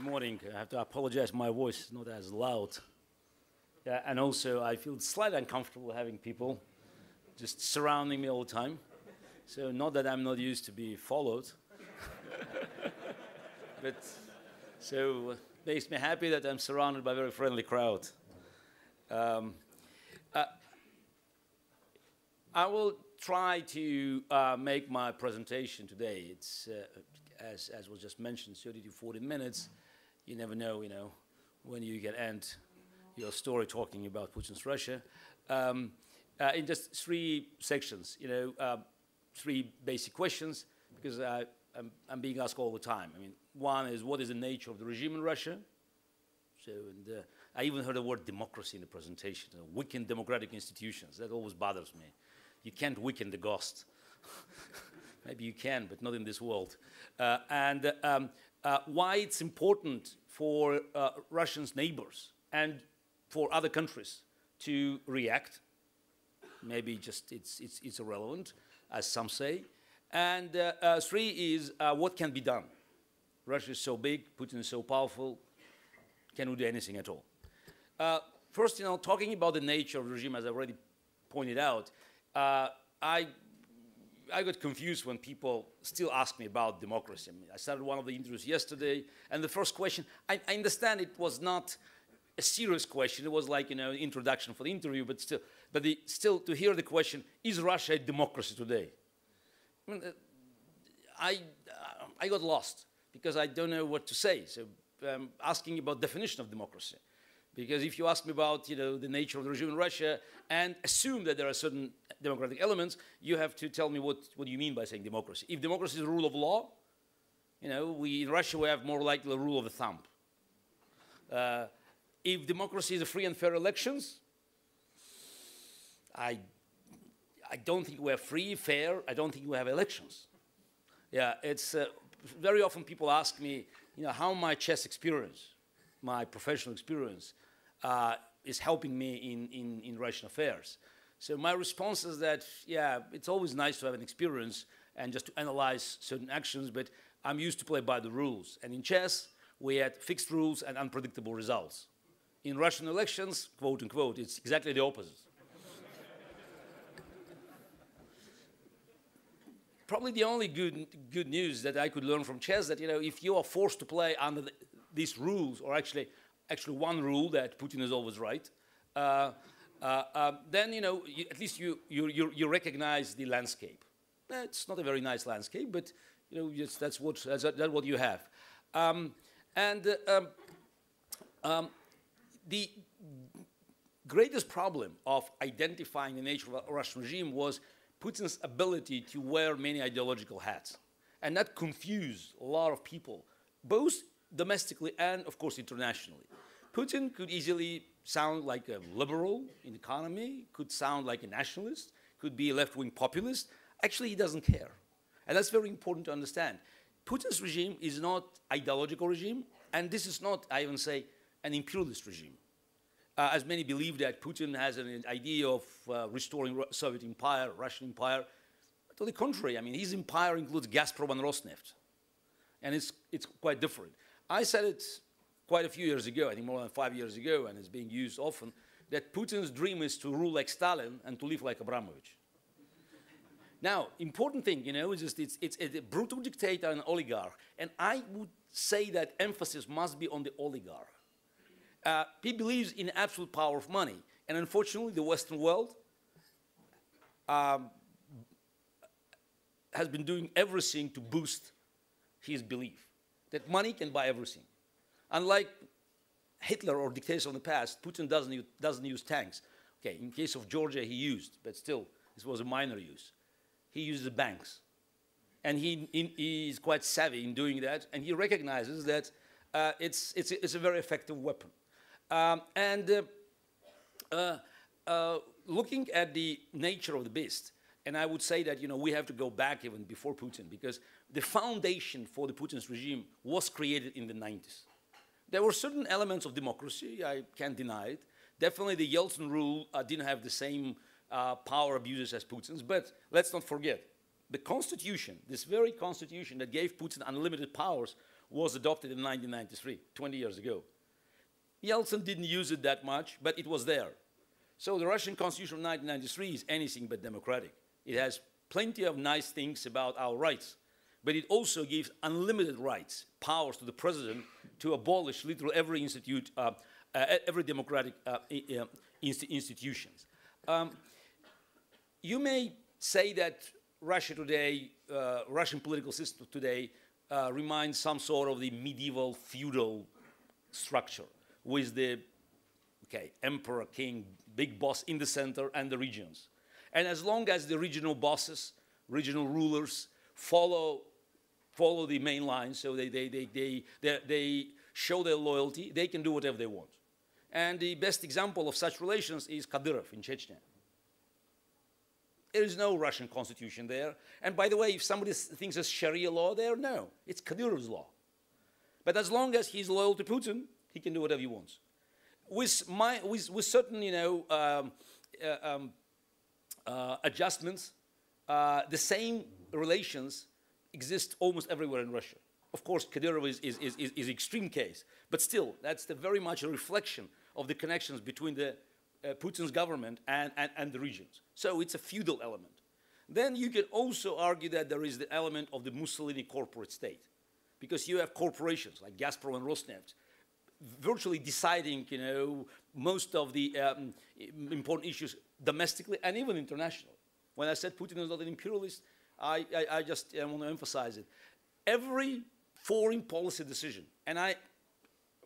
morning. I have to apologize, my voice is not as loud. And also, I feel slightly uncomfortable having people just surrounding me all the time. So not that I'm not used to be followed. But so makes me happy that I'm surrounded by a very friendly crowd. I will try to make my presentation today. It's, as was just mentioned, 30 to 40 minutes. You never know, when you can end your story talking about Putin's Russia. In just three sections, three basic questions, because I'm being asked all the time. I mean, one is, what is the nature of the regime in Russia? So, and I even heard the word democracy in the presentation, weakened democratic institutions. That always bothers me. You can't weaken the ghost. Maybe you can, but not in this world. And why it's important for Russians' neighbors and for other countries to react. Maybe just it's irrelevant, as some say. And three is what can be done. Russia is so big, Putin is so powerful, can we do anything at all? First, talking about the nature of the regime, as I already pointed out, I got confused when people still ask me about democracy. I mean, I started one of the interviews yesterday, and the first question, I understand it was not a serious question. It was like, introduction for the interview, but still to hear the question, is Russia a democracy today? I mean, I got lost because I don't know what to say. So I'm asking about definition of democracy. Because if you ask me about the nature of the regime in Russia and assume that there are certain democratic elements, you have to tell me what do you mean by saying democracy. If democracy is the rule of law, in Russia we have more like the rule of the thumb. If democracy is a free and fair elections, I don't think we have free, fair. I don't think we have elections. Yeah, it's very often people ask me, how my chess experience, my professional experience, is helping me in Russian affairs. So my response is that, yeah, it's always nice to have an experience and just to analyze certain actions, but I'm used to play by the rules. And in chess, we had fixed rules and unpredictable results. In Russian elections, quote unquote, it's exactly the opposite. Probably the only good news that I could learn from chess that, if you are forced to play under these rules, or actually one rule that Putin is always right, then at least you recognize the landscape. It's not a very nice landscape, but that's what you have. The greatest problem of identifying the nature of the Russian regime was Putin's ability to wear many ideological hats, and that confused a lot of people, both domestically and, of course, internationally. Putin could easily sound like a liberal in economy, could sound like a nationalist, could be a left-wing populist. Actually, he doesn't care. And that's very important to understand. Putin's regime is not ideological regime, and this is not, I even say, an imperialist regime. As many believe that Putin has an idea of restoring Soviet empire, Russian empire. To the contrary, I mean, his empire includes Gazprom and Rosneft. And it's quite different. I said it quite a few years ago, I think more than 5 years ago, and it's being used often, that Putin's dream is to rule like Stalin and to live like Abramovich. Now, important thing, is just it's a brutal dictator and an oligarch. And I would say that emphasis must be on the oligarch. He believes in absolute power of money. And unfortunately, the Western world has been doing everything to boost his belief that money can buy everything. Unlike Hitler or dictators of the past, Putin doesn't use tanks. Okay, in case of Georgia, he used, but still, this was a minor use. He uses the banks. And he is quite savvy in doing that, and he recognizes that it's a very effective weapon. Looking at the nature of the beast, and I would say that we have to go back even before Putin, because the foundation for the Putin's regime was created in the 90s. There were certain elements of democracy, I can't deny it. Definitely the Yeltsin rule didn't have the same power abuses as Putin's, but let's not forget, the constitution, this very constitution that gave Putin unlimited powers, was adopted in 1993, 20 years ago. Yeltsin didn't use it that much, but it was there. So the Russian Constitution of 1993 is anything but democratic. It has plenty of nice things about our rights, but it also gives unlimited rights, powers to the president to abolish literally every institute, every democratic institutions. You may say that Russia today, Russian political system today, reminds some sort of the medieval feudal structure with the emperor, king, big boss in the center and the regions. And as long as the regional bosses, regional rulers follow the main line, so they show their loyalty, they can do whatever they want. And the best example of such relations is Kadyrov in Chechnya. There is no Russian constitution there. And by the way, if somebody thinks there's Sharia law there, no, it's Kadyrov's law. But as long as he's loyal to Putin, he can do whatever he wants. With certain, adjustments, the same relations exist almost everywhere in Russia. Of course, Kadyrov is extreme case, but still, that's very much a reflection of the connections between the Putin's government and the regions. So it's a feudal element. Then you can also argue that there is the element of the Mussolini corporate state, because you have corporations like Gazprom and Rosneft virtually deciding, most of the important issues domestically and even internationally. When I said Putin is not an imperialist, I just want to emphasize it. Every foreign policy decision, and I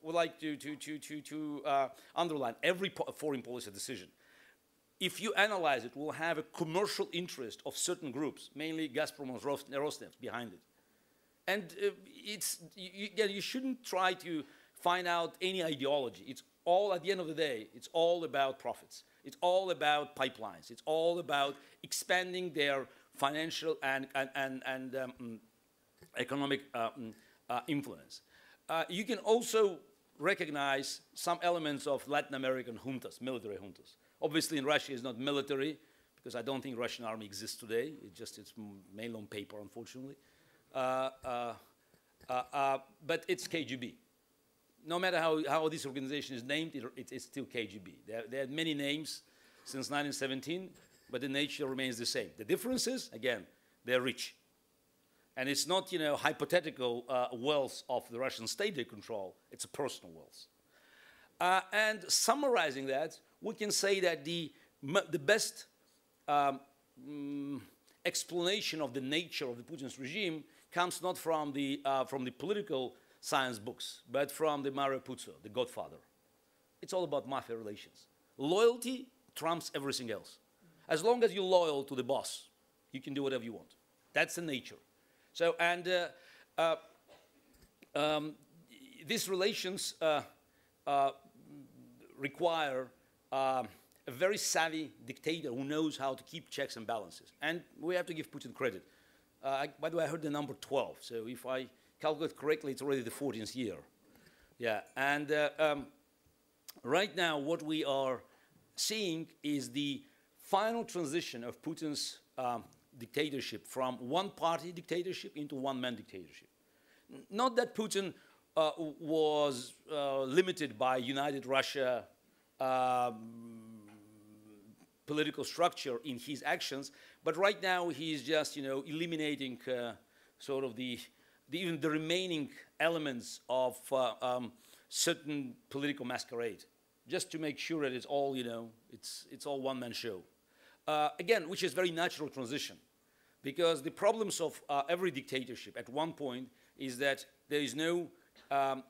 would like to underline every foreign policy decision, if you analyze it, will have a commercial interest of certain groups, mainly Gazprom and Rosneft behind it. And you shouldn't try to find out any ideology. It's all, at the end of the day, it's all about profits. It's all about pipelines. It's all about expanding their financial and economic influence. You can also recognize some elements of Latin American juntas, military juntas. Obviously, in Russia, it's not military, because I don't think Russian army exists today. It's mainly on paper, unfortunately. But it's KGB. No matter how this organization is named, it's still KGB. They had many names since 1917, but the nature remains the same. The difference is, again, they're rich. And it's not, hypothetical wealth of the Russian state they control. It's a personal wealth. And summarizing that, we can say that the best explanation of the nature of the Putin's regime comes not from the political science books, but from the Mario Puzo, the godfather. It's all about mafia relations. Loyalty trumps everything else. As long as you're loyal to the boss, you can do whatever you want. That's the nature. So, and these relations require a very savvy dictator who knows how to keep checks and balances. And we have to give Putin credit. By the way, I heard the number 12. So if I calculate correctly, it's already the 14th year. Yeah, and right now what we are seeing is the final transition of Putin's dictatorship from one-party dictatorship into one-man dictatorship. Not that Putin was limited by United Russia political structure in his actions, but right now he's just, eliminating sort of even the remaining elements of certain political masquerade, just to make sure that it's all, it's all one-man show. Again, which is very natural transition, because the problems of every dictatorship at one point is that there is no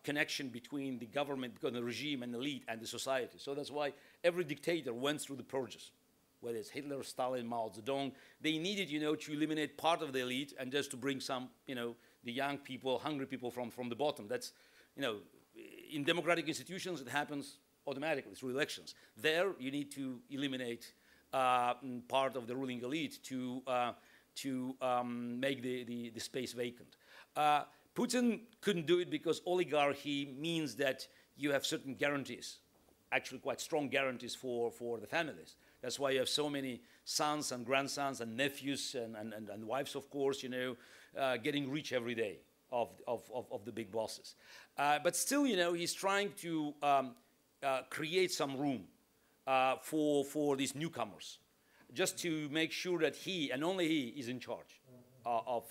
connection between the government, between the regime and elite and the society. So that's why every dictator went through the purges, whether it's Hitler, Stalin, Mao Zedong. They needed, to eliminate part of the elite and just to bring some, the young people, hungry people from the bottom. That's, in democratic institutions, it happens automatically through elections. There, you need to eliminate part of the ruling elite to make the space vacant. Putin couldn't do it because oligarchy means that you have certain guarantees, actually quite strong guarantees for the families. That's why you have so many sons and grandsons and nephews and wives, of course, getting rich every day. of the big bosses. But still, you know, he's trying to create some room for these newcomers, just to make sure that he, and only he, is in charge of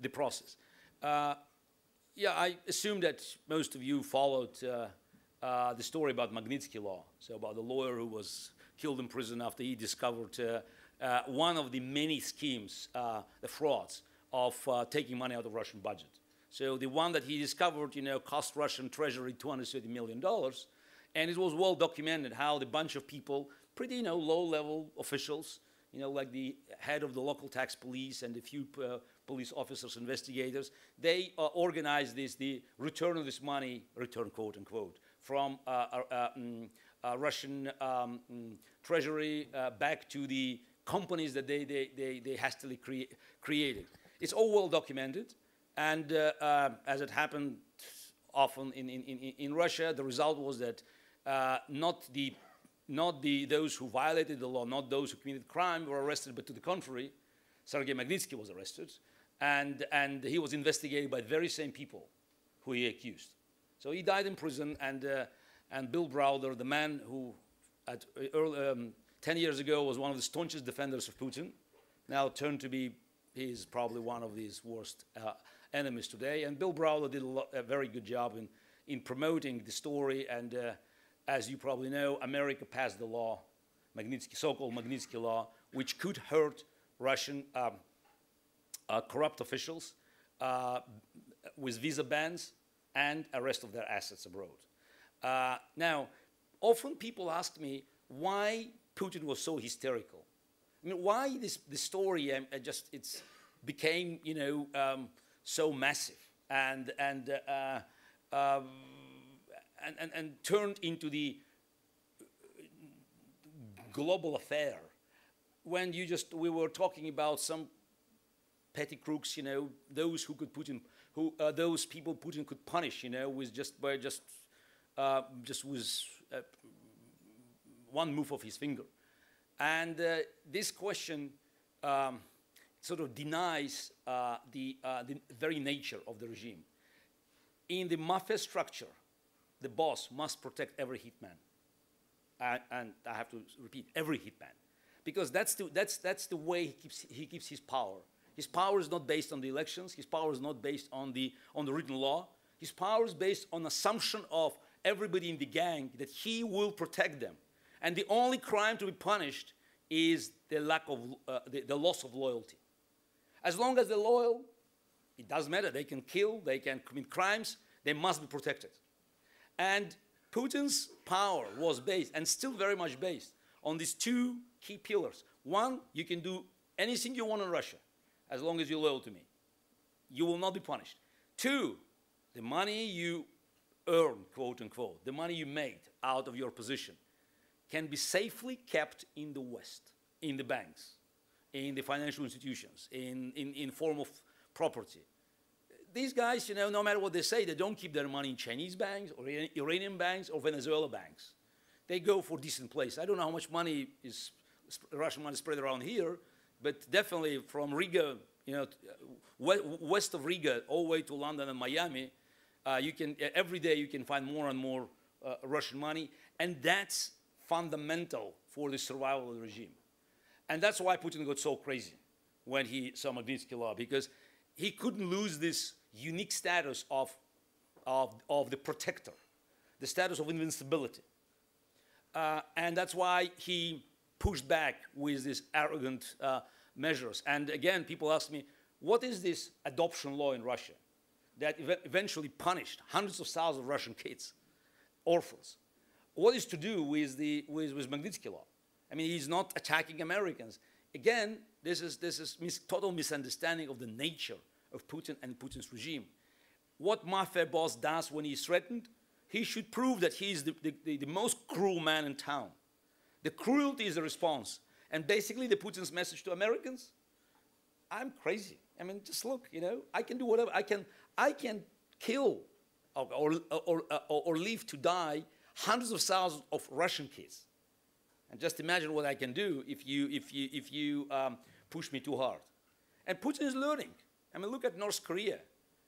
the process. Yeah, I assume that most of you followed the story about Magnitsky law, so about the lawyer who was killed in prison after he discovered one of the many schemes, the frauds, of taking money out of Russian budget. So the one that he discovered, you know, cost Russian treasury $230 million, and it was well documented how the bunch of people, pretty, you know, low-level officials, you know, like the head of the local tax police and a few police officers, investigators, they organized the return of this money, return quote unquote, from Russian treasury back to the companies that they hastily created. It's all well documented, and as it happened often in Russia, the result was that not those who violated the law, not those who committed crime were arrested, but to the contrary, Sergei Magnitsky was arrested, and he was investigated by the very same people who he accused. So he died in prison, and Bill Browder, the man who 10 years ago was one of the staunchest defenders of Putin, now turned to be, he's probably one of his worst enemies today. And Bill Browder did a very good job in promoting the story, and as you probably know, America passed the law, so-called Magnitsky law, which could hurt Russian corrupt officials with visa bans and arrest of their assets abroad. Now, often people ask me why Putin was so hysterical. I mean, why this story it's became, you know, so massive and turned into the global affair, when we were talking about some petty crooks, you know, those who could those people Putin could punish, you know, with just with one move of his finger. And this question sort of denies the very nature of the regime. In the mafia structure, the boss must protect every hitman, and I have to repeat, every hitman, because that's the way he keeps his power. His power is not based on the elections. His power is not based on the written law. His power is based on assumption of everybody in the gang that he will protect them, and the only crime to be punished is the lack of the loss of loyalty. As long as they're loyal, it doesn't matter. They can kill, they can commit crimes. They must be protected. And Putin's power was based, and still very much based, on these two key pillars. One, you can do anything you want in Russia, as long as you're loyal to me. You will not be punished. Two, the money you earn, quote unquote, the money you made out of your position, can be safely kept in the West, in the banks, in the financial institutions, in form of property. These guys, you know, no matter what they say, they don't keep their money in Chinese banks or Iranian banks or Venezuela banks. They go for decent place. I don't know how much money is Russian money spread around here, but definitely from Riga, you know, west of Riga all the way to London and Miami, every day you can find more and more Russian money, and that's fundamental for the survival of the regime. And that's why Putin got so crazy when he saw Magnitsky law, because he couldn't lose this unique status of the protector, the status of invincibility. And that's why he pushed back with these arrogant measures. And again, people ask me, what is this adoption law in Russia that eventually punished hundreds of thousands of Russian kids, orphans? What is to do with Magnitsky law? I mean, he's not attacking Americans. Again, this is total misunderstanding of the nature of Putin and Putin's regime. What mafia boss does when he's threatened, he should prove that he's the most cruel man in town. The cruelty is the response. And basically, the Putin's message to Americans, I'm crazy. I mean, just look, you know, I can do whatever. I can kill or leave to die hundreds of thousands of Russian kids. And just imagine what I can do if you push me too hard. And Putin is learning. I mean, look at North Korea.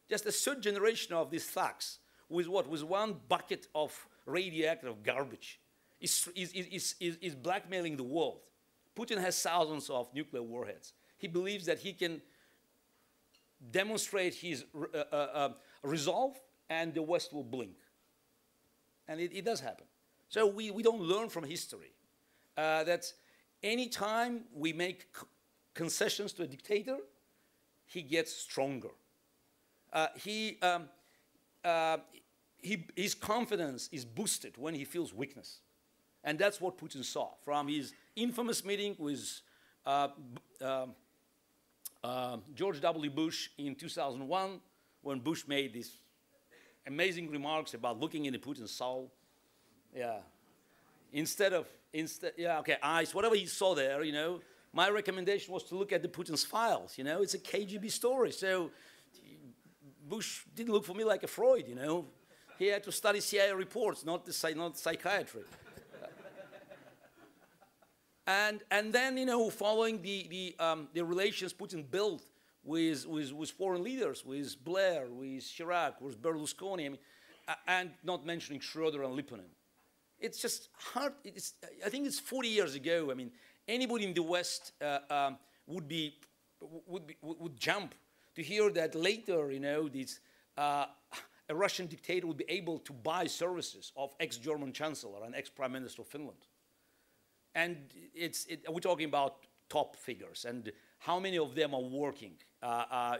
Just a third generation of these thugs with what? With one bucket of radioactive garbage is blackmailing the world. Putin has thousands of nuclear warheads. He believes that he can demonstrate his resolve and the West will blink. And it does happen. So we don't learn from history. That any time we make concessions to a dictator, he gets stronger. His confidence is boosted when he feels weakness. And that's what Putin saw from his infamous meeting with George W. Bush in 2001, when Bush made these amazing remarks about looking into Putin's soul. Yeah. Eyes, whatever he saw there, you know, my recommendation was to look at the Putin's files, you know, it's a KGB story. So Bush didn't look for me like a Freud, you know. He had to study CIA reports, not psychiatry. And then, you know, following the relations Putin built with foreign leaders, with Blair, with Chirac, with Berlusconi, I mean, and not mentioning Schroeder and Lipponen. It's just hard. I think it's 40 years ago. I mean, anybody in the West would jump to hear that later, you know, a Russian dictator would be able to buy services of ex-German chancellor and ex-prime minister of Finland. And we're talking about top figures, and how many of them are working,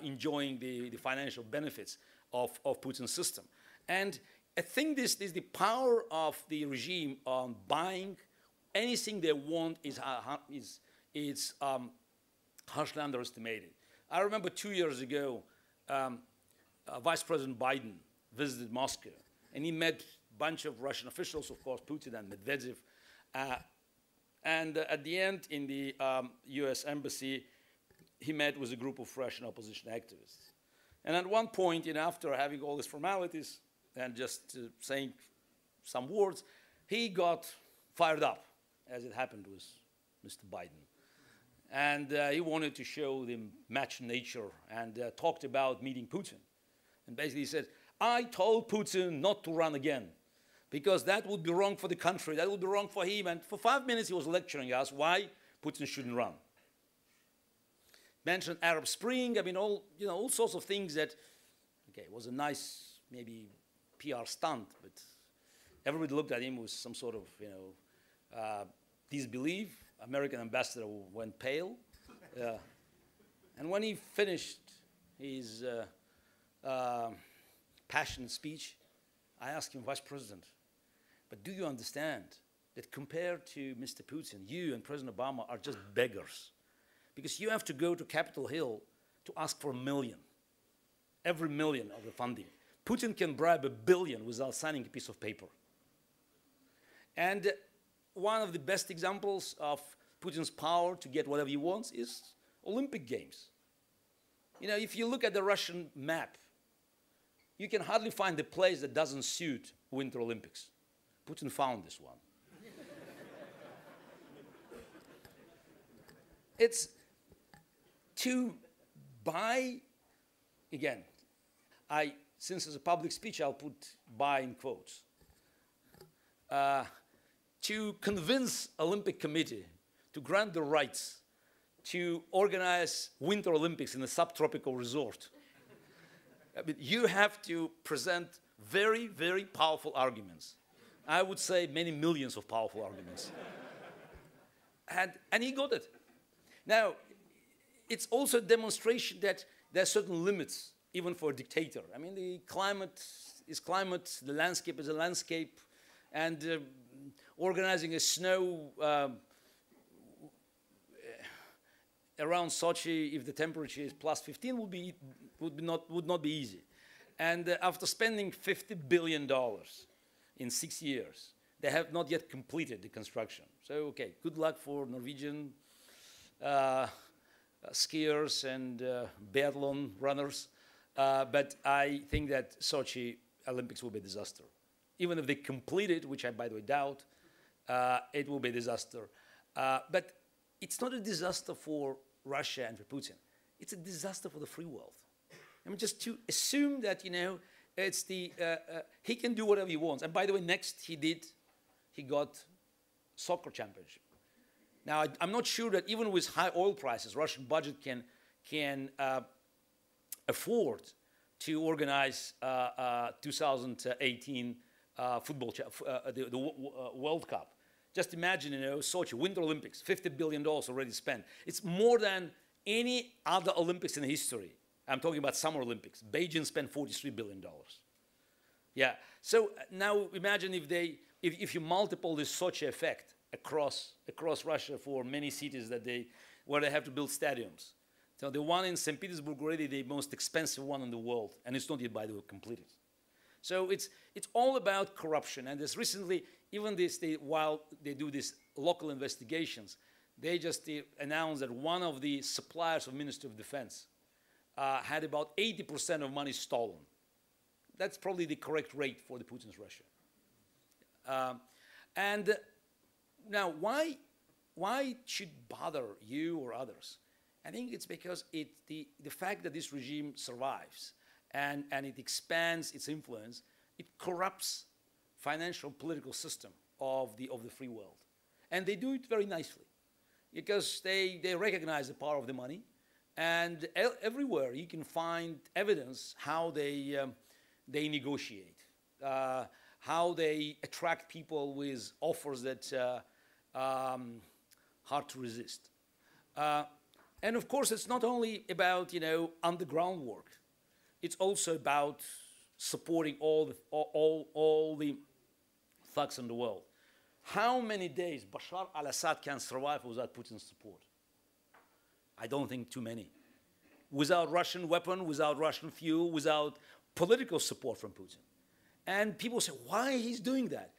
enjoying the financial benefits of Putin's system. And I think this the power of the regime on buying anything they want is harshly underestimated. I remember 2 years ago, Vice President Biden visited Moscow, and he met a bunch of Russian officials, of course, Putin and Medvedev. And at the end, in the US embassy, he met with a group of Russian opposition activists. And at one point, you know, after having all these formalities and just saying some words, he got fired up, as it happened with Mr. Biden. And he wanted to show them match nature and talked about meeting Putin. And basically he said, I told Putin not to run again, because that would be wrong for the country, that would be wrong for him. And for 5 minutes he was lecturing us why Putin shouldn't run. Mentioned Arab Spring, I mean, all sorts of things that, okay, it was a nice, maybe PR stunt, but everybody looked at him with some sort of, you know, disbelief. American ambassador went pale. And when he finished his passionate speech, I asked him, Vice President, but do you understand that compared to Mr. Putin, you and President Obama are just beggars? Because you have to go to Capitol Hill to ask for $1 million, every million of the funding. Putin can bribe $1 billion without signing a piece of paper. And one of the best examples of Putin's power to get whatever he wants is Olympic Games. You know, if you look at the Russian map, you can hardly find a place that doesn't suit Winter Olympics. Putin found this one. It's to buy, again, since it's a public speech, I'll put buy in quotes. To convince Olympic Committee to grant the rights to organize Winter Olympics in a subtropical resort, I mean, you have to present very, very powerful arguments. I would say many millions of powerful arguments. And he got it. Now, it's also a demonstration that there are certain limits, even for a dictator. I mean, the climate is climate, the landscape is a landscape, and organizing a snow around Sochi, if the temperature is plus 15, would not be easy. And after spending $50 billion in 6 years, they have not yet completed the construction. So, okay, good luck for Norwegian skiers and biathlon runners. But I think that Sochi Olympics will be a disaster. Even if they complete it, which I, by the way, doubt, it will be a disaster. But it's not a disaster for Russia and for Putin. It's a disaster for the free world. I mean, just to assume that, you know, it's the, he can do whatever he wants. And by the way, next he got soccer championship. Now, I'm not sure that even with high oil prices, Russian budget can afford to organize 2018 the World Cup. Just imagine, you know, Sochi, Winter Olympics, $50 billion already spent. It's more than any other Olympics in history. I'm talking about Summer Olympics. Beijing spent $43 billion. Yeah. So now imagine if you multiple this Sochi effect across Russia for many cities where they have to build stadiums. So the one in St. Petersburg already the most expensive one in the world, and it's not yet, by the way, completed. So it's all about corruption. And this recently, even while they do these local investigations, they just announced that one of the suppliers of Ministry of Defense had about 80% of money stolen. That's probably the correct rate for the Putin's Russia. And now, why should bother you or others? I think it's because the fact that this regime survives and it expands its influence, it corrupts financial political system of the free world. And they do it very nicely because they recognize the power of the money, and everywhere you can find evidence how they negotiate, how they attract people with offers that hard to resist. And of course, it's not only about, you know, underground work. It's also about supporting all the thugs in the world. How many days Bashar al-Assad can survive without Putin's support? I don't think too many. Without Russian weapon, without Russian fuel, without political support from Putin. And people say, why he's doing that?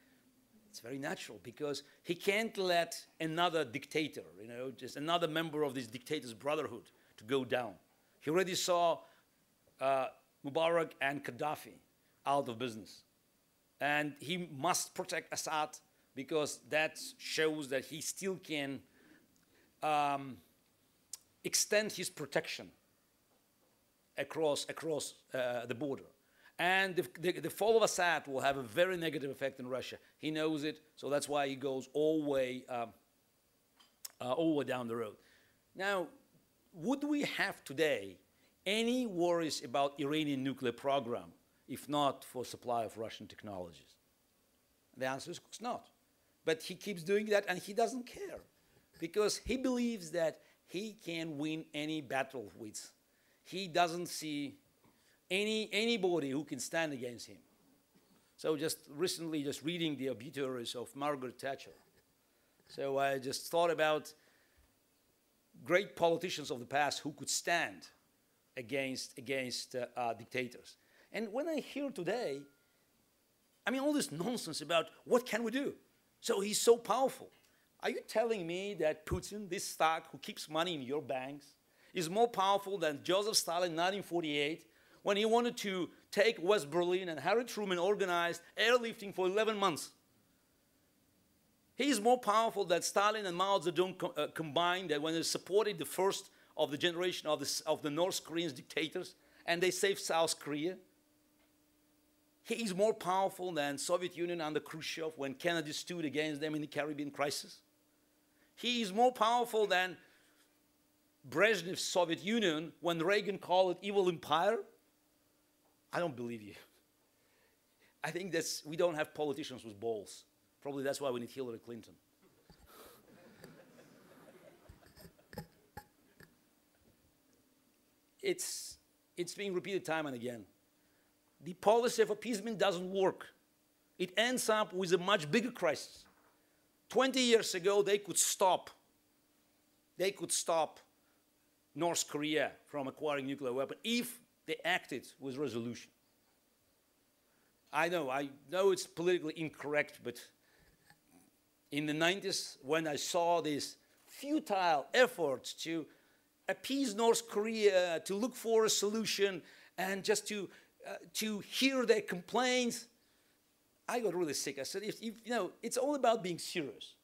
It's very natural, because he can't let another dictator, you know, just another member of this dictator's brotherhood to go down. He already saw Mubarak and Gaddafi out of business. And he must protect Assad because that shows that he still can extend his protection across the border. And the fall of Assad will have a very negative effect in Russia. He knows it, so that's why he goes all the way down the road. Now, would we have today any worries about Iranian nuclear program if not for supply of Russian technologies? The answer is, of course, not. But he keeps doing that, and he doesn't care, because he believes that he can win any battle with. He doesn't see anybody who can stand against him. So just recently, just reading the obituaries of Margaret Thatcher. So I just thought about great politicians of the past who could stand against dictators. And when I hear today, I mean, all this nonsense about what can we do? So he's so powerful. Are you telling me that Putin, this stock who keeps money in your banks, is more powerful than Joseph Stalin in 1948, when he wanted to take West Berlin and Harry Truman organized airlifting for 11 months? He is more powerful than Stalin and Mao Zedong combined, that when they supported the first of the generation of the North Korean dictators, and they saved South Korea. He is more powerful than Soviet Union under Khrushchev when Kennedy stood against them in the Caribbean crisis. He is more powerful than Brezhnev's Soviet Union when Reagan called it evil empire. I don't believe you. I think we don't have politicians with balls. Probably that's why we need Hillary Clinton. It's being repeated time and again. The policy of appeasement doesn't work. It ends up with a much bigger crisis. 20 years ago, they could stop North Korea from acquiring nuclear weapons if they acted with resolution. I know it's politically incorrect, but in the 90s, when I saw these futile efforts to appease North Korea, to look for a solution, and just to hear their complaints, I got really sick. I said, it's all about being serious.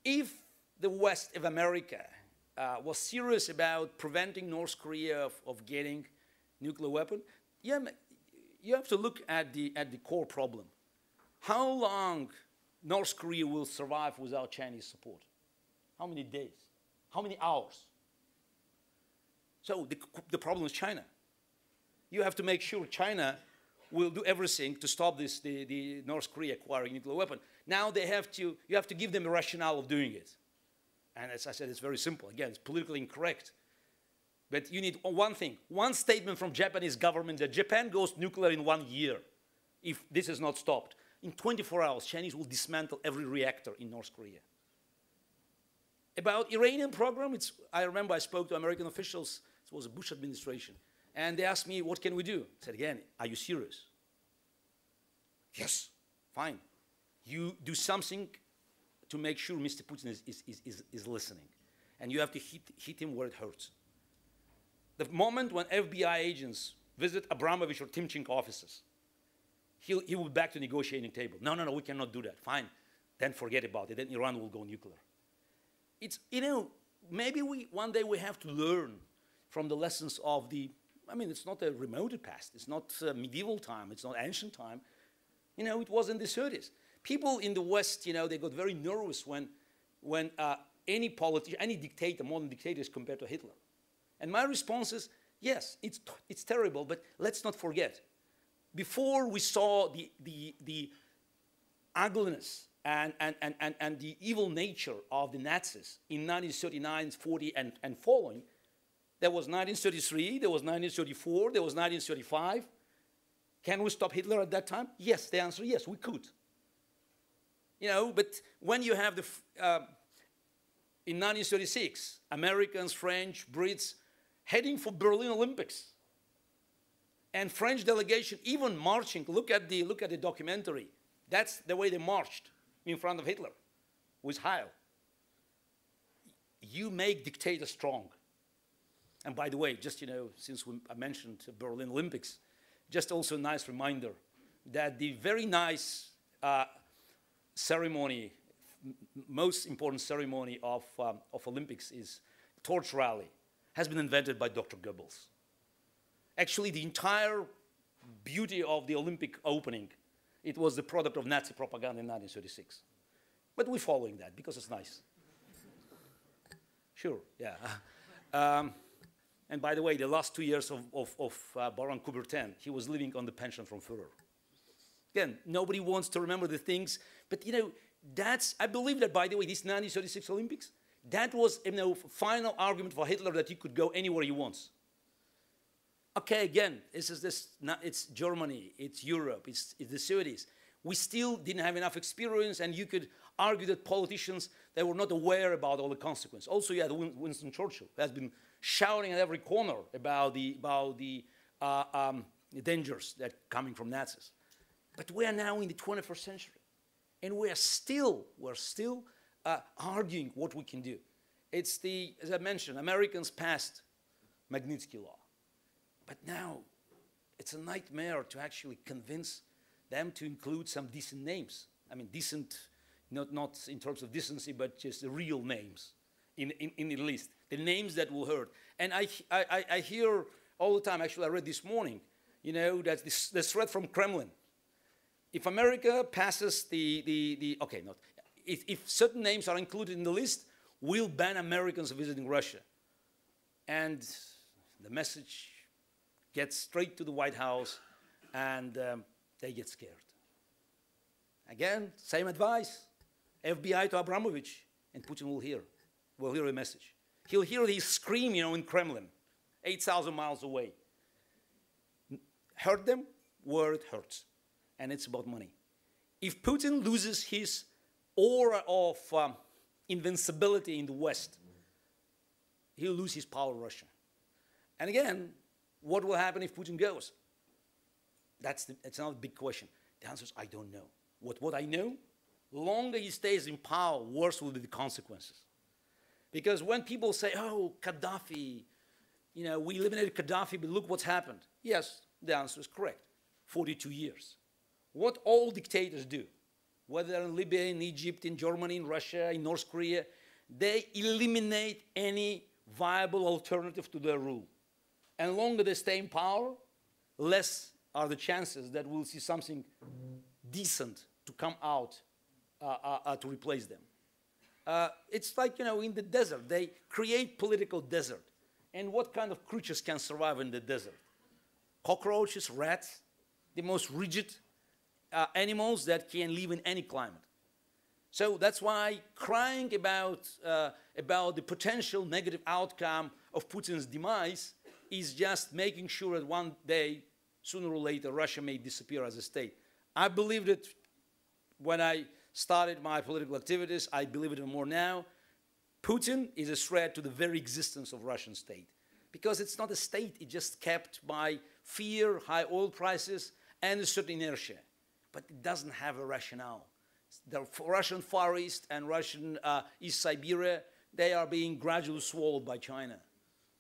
If the West of America was serious about preventing North Korea of getting nuclear weapon, you have to look at the core problem. How long North Korea will survive without Chinese support? How many days? How many hours? So the problem is China. You have to make sure China will do everything to stop the North Korea acquiring nuclear weapon. Now you have to give them a rationale of doing it. And as I said, it's very simple. Again, it's politically incorrect. But you need one thing, one statement from Japanese government that Japan goes nuclear in 1 year if this is not stopped. In 24 hours, Chinese will dismantle every reactor in North Korea. About Iranian program, I remember I spoke to American officials, it was a Bush administration, and they asked me, what can we do? I said, again, are you serious? Yes, fine. You do something to make sure Mr. Putin is listening. And you have to hit him where it hurts. The moment when FBI agents visit Abramovich or Timchenko offices, he will be back to the negotiating table. No, we cannot do that. Fine, then forget about it. Then Iran will go nuclear. It's, maybe one day we have to learn from the lessons of it's not a remote past. It's not medieval time. It's not ancient time. It was in the 30s. People in the West, they got very nervous when any politician, any dictator, modern dictator is compared to Hitler. And my response is, yes, it's terrible, but let's not forget. Before we saw the ugliness and the evil nature of the Nazis in 1939, 40, and following, there was 1933, there was 1934, there was 1935. Can we stop Hitler at that time? Yes, the answer is yes, we could. But when you have in 1936, Americans, French, Brits heading for Berlin Olympics, and French delegation even marching. Look at the documentary. That's the way they marched in front of Hitler, with Heil. You make dictators strong. And by the way, just since I mentioned Berlin Olympics, just also a nice reminder that the very nice ceremony, most important ceremony of Olympics is torch rally, has been invented by Dr. Goebbels. Actually, the entire beauty of the Olympic opening, it was the product of Nazi propaganda in 1936. But we're following that because it's nice. Sure, yeah. And by the way, the last 2 years of Baron Coubertin, he was living on the pension from Führer. Again, nobody wants to remember the things, but I believe that, by the way, this 1936 Olympics, that was final argument for Hitler that he could go anywhere he wants. Okay, again, it's Germany, it's Europe, it's the 30s. We still didn't have enough experience, and you could argue that politicians, they were not aware about all the consequences. Also, you had Winston Churchill, who has been shouting at every corner about the dangers that coming from Nazis. But we are now in the 21st century, and we're still arguing what we can do. It's as I mentioned, Americans passed Magnitsky Law. But now, it's a nightmare to actually convince them to include some decent names. I mean, decent, not in terms of decency, but just the real names, in the list. The names that will hurt. And I hear all the time, actually I read this morning, that the threat from Kremlin. If America passes if certain names are included in the list, we'll ban Americans visiting Russia. And the message gets straight to the White House, and they get scared. Again, same advice. FBI to Abramovich, and Putin will hear a message. He'll hear his scream, in Kremlin, 8,000 miles away. Hurt them where it hurts, and it's about money. If Putin loses his aura of invincibility in the West, he'll lose his power in Russia. And again, what will happen if Putin goes? It's another big question. The answer is I don't know. What I know, the longer he stays in power, worse will be the consequences. Because when people say, oh, Gaddafi, we eliminated Gaddafi, but look what's happened. Yes, the answer is correct. 42 years. What all dictators do, whether in Libya, in Egypt, in Germany, in Russia, in North Korea, they eliminate any viable alternative to their rule. And longer they stay in power, less are the chances that we'll see something decent to come out to replace them. It's like, you know, in the desert, they create political desert. And what kind of creatures can survive in the desert? Cockroaches, rats, the most rigid animals that can live in any climate. So that's why crying about the potential negative outcome of Putin's demise is just making sure that one day, sooner or later, Russia may disappear as a state. I believed it when I started my political activities. I believe it more now. Putin is a threat to the very existence of Russian state, because it's not a state, it's just kept by fear, high oil prices, and a certain inertia. But it doesn't have a rationale. The Russian Far East and Russian East Siberia, they are being gradually swallowed by China.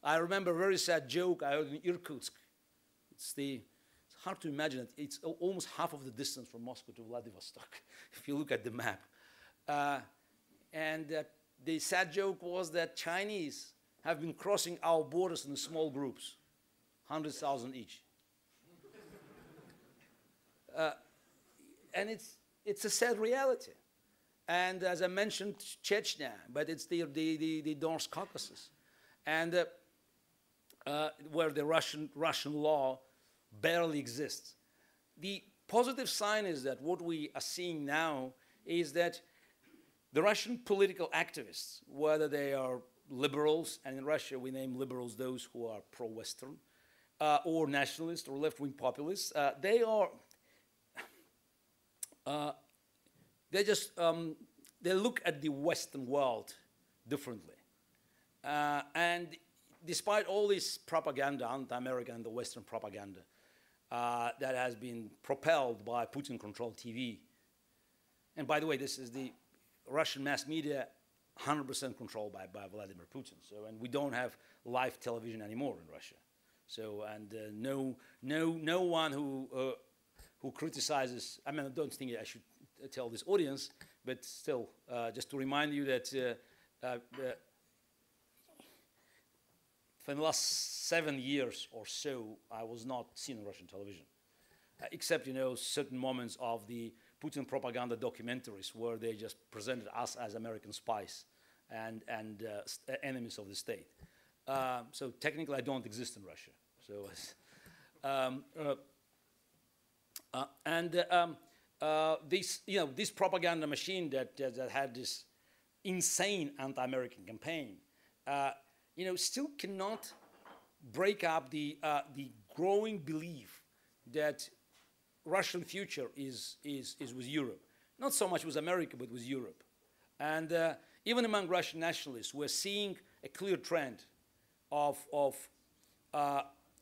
I remember a very sad joke I heard in Irkutsk. It's hard to imagine it. It's almost half of the distance from Moscow to Vladivostok, if you look at the map. The sad joke was that Chinese have been crossing our borders in small groups, 100,000 each. And it's a sad reality. And as I mentioned, Chechnya, but it's the North Caucasus, and where the Russian law barely exists. The positive sign is that what we are seeing now is that the Russian political activists, whether they are liberals, and in Russia we name liberals those who are pro-Western, or nationalists or left-wing populists, they look at the Western world differently. And despite all this propaganda, anti-American and the Western propaganda, that has been propelled by Putin-controlled TV, and by the way, this is the Russian mass media 100% controlled by Vladimir Putin. So, and we don't have live television anymore in Russia. So, and no one who criticizes. I mean, I don't think I should tell this audience, but still, just to remind you that for the last 7 years or so, I was not seen on Russian television, except, you know, certain moments of the Putin propaganda documentaries where they just presented us as American spies and enemies of the state. So technically, I don't exist in Russia. So, this propaganda machine that had this insane anti-American campaign, still cannot break up the growing belief that Russian future is with Europe. Not so much with America, but with Europe. And even among Russian nationalists, we're seeing a clear trend of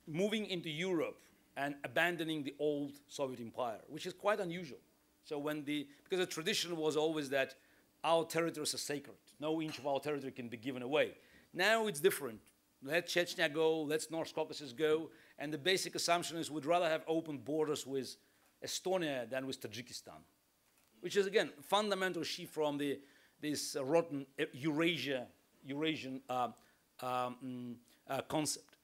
moving into Europe and abandoning the old Soviet empire, which is quite unusual. So because the tradition was always that our territories are sacred. No inch of our territory can be given away. Now it's different. Let Chechnya go, let North Caucasus go, and the basic assumption is we'd rather have open borders with Estonia than with Tajikistan, which is, again, a fundamental shift from this rotten Eurasian concept.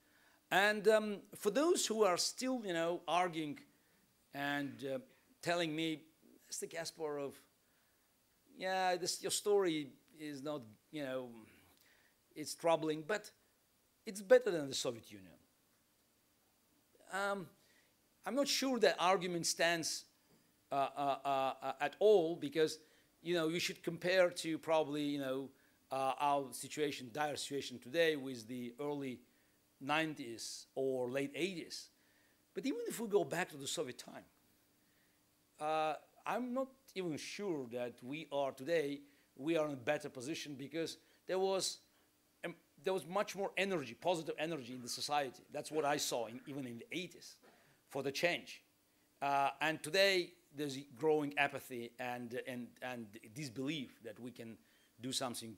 And for those who are still, arguing and telling me, Mr. Kasparov, yeah, your story is not, it's troubling, but it's better than the Soviet Union. I'm not sure that argument stands at all, because, you should compare to probably, our situation, dire situation today with the early 90s or late 80s. But even if we go back to the Soviet time, I'm not even sure that we are in a better position, because there was much more energy, positive energy in the society. That's what I saw even in the 80s for the change. And today there's growing apathy and disbelief that we can do something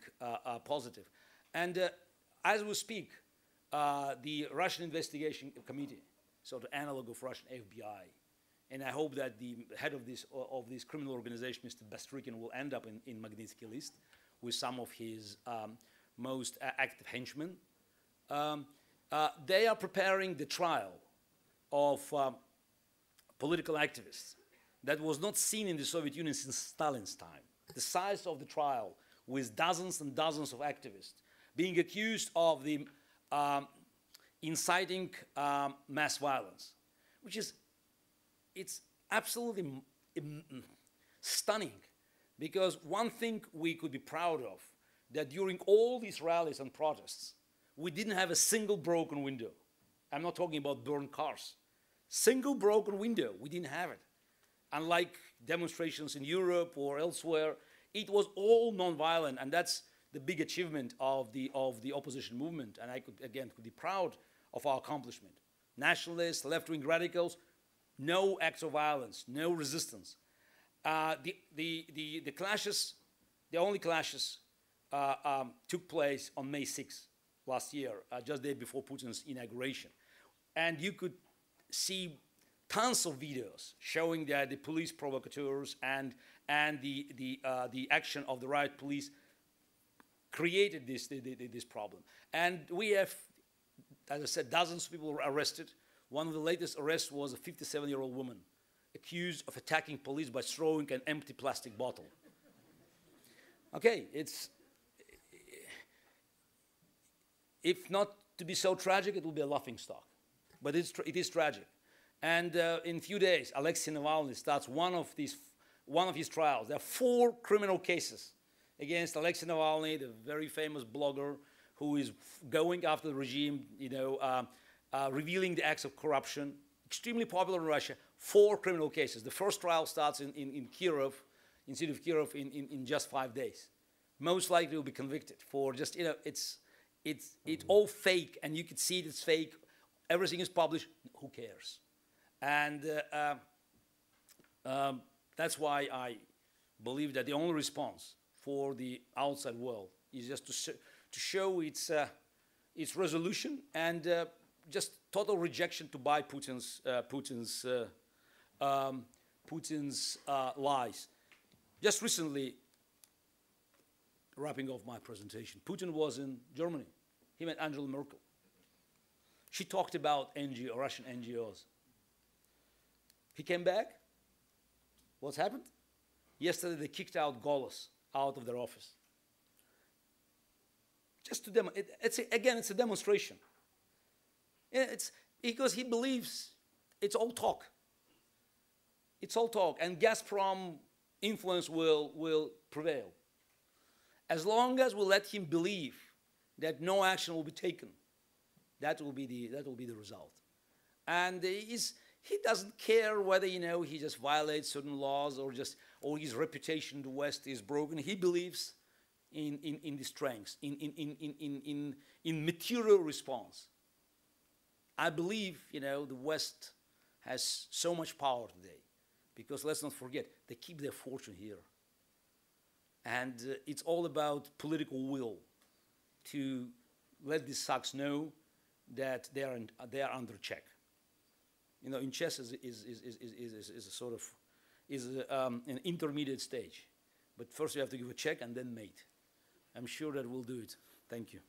positive. And as we speak, the Russian Investigation Committee, so the analog of Russian FBI, and I hope that the head of this criminal organization, Mr. Bastrikin, will end up in Magnitsky list with some of his most active henchmen. They are preparing the trial of political activists that was not seen in the Soviet Union since Stalin's time. The size of the trial, with dozens and dozens of activists being accused of the inciting mass violence, which is, it's absolutely stunning, because one thing we could be proud of, that during all these rallies and protests, we didn't have a single broken window. I'm not talking about burned cars. Single broken window, we didn't have it. Unlike demonstrations in Europe or elsewhere, it was all non-violent, and that's the big achievement of the opposition movement, and I could be proud of our accomplishment. Nationalists, left-wing radicals, no acts of violence, no resistance. The clashes, the only clashes took place on May 6th last year, just the day before Putin's inauguration. And you could see tons of videos showing that the police provocateurs and the action of the riot police created this problem. And we have, as I said, dozens of people were arrested. One of the latest arrests was a 57-year-old woman accused of attacking police by throwing an empty plastic bottle. Okay, it's, if not to be so tragic, it will be a laughing stock. But it is tragic. And in a few days, Alexei Navalny starts one of his trials. There are 4 criminal cases against Alexei Navalny, the very famous blogger who is going after the regime, revealing the acts of corruption, extremely popular in Russia. 4 criminal cases. The first trial starts in Kyiv, in city of Kyiv, in just 5 days. Most likely will be convicted for just, it's all fake, and you can see it's fake. Everything is published. Who cares? And that's why I believe that the only response for the outside world is just to show its resolution and just total rejection to buy Putin's lies. Just recently, wrapping off my presentation, Putin was in Germany. He met Angela Merkel. She talked about Russian NGOs. He came back. What's happened? Yesterday they kicked out Golos out of their office. Just to demo, it's a demonstration. It's because he believes it's all talk. It's all talk, and Gazprom influence will prevail. As long as we let him believe that no action will be taken, that will be the result. And he doesn't care whether he just violates certain laws or his reputation in the West is broken. He believes in the strengths, in material response. I believe the West has so much power today, because let's not forget, they keep their fortune here. And it's all about political will to let these thugs know that they are under check. In chess is a sort of an intermediate stage, but first you have to give a check and then mate. I'm sure that we'll do it. Thank you.